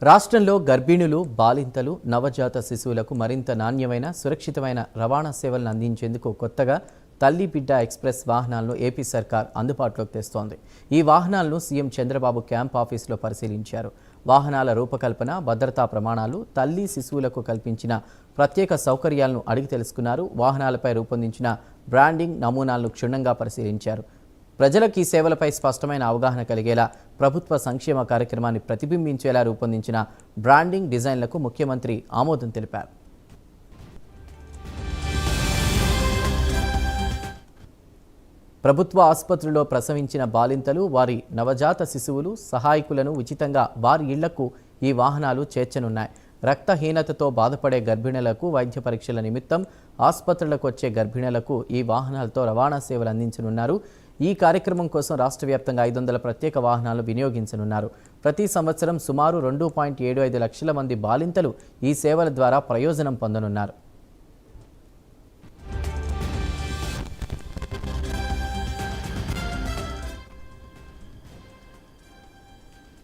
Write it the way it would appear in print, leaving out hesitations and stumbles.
రాష్ట్రంలో గర్భిణులు, బాలింతలు, నవజాత శిశువులకు మరింత నాణ్యమైన, సురక్షితమైన రవాణా సేవలను అందించేందుకు కొత్తగా తల్లి బిడ్డ ఎక్స్ప్రెస్ వాహనాలను ఏపీ సర్కార్ అందుబాటులోకి తెస్తోంది. ఈ వాహనాలను సీఎం చంద్రబాబు క్యాంప్ ఆఫీసులో పరిశీలించారు. వాహనాల రూపకల్పన, భద్రతా ప్రమాణాలు, తల్లి శిశువులకు కల్పించిన ప్రత్యేక సౌకర్యాలను అడిగి తెలుసుకున్నారు. వాహనాలపై రూపొందించిన బ్రాండింగ్ నమూనాలను క్షుణ్ణంగా పరిశీలించారు. ప్రజలకు ఈ సేవలపై స్పష్టమైన అవగాహన కలిగేలా ప్రభుత్వ సంక్షేమ కార్యక్రమాన్ని ప్రతిబింబించేలా రూపొందించిన బ్రాండింగ్ డిజైన్లకు ముఖ్యమంత్రి ఆమోదం తెలిపారు. ప్రభుత్వ ఆసుపత్రుల్లో ప్రసవించిన బాలింతలు, వారి నవజాత శిశువులు, సహాయకులను ఉచితంగా వారి ఇళ్లకు ఈ వాహనాలు చేర్చనున్నాయి. రక్తహీనతతో బాధపడే గర్భిణులకు వైద్య పరీక్షల నిమిత్తం ఆసుపత్రులకు వచ్చే గర్భిణులకు ఈ వాహనాలతో రవాణా సేవలు అందించనున్నారు. ఈ కార్యక్రమం కోసం రాష్ట్ర వ్యాప్తంగా 500 ప్రత్యేక వాహనాలు వినియోగించనున్నారు. ప్రతి సంవత్సరం సుమారు 2.75 లక్షల మంది బాలింతలు ఈ సేవల ద్వారా ప్రయోజనం పొందనున్నారు.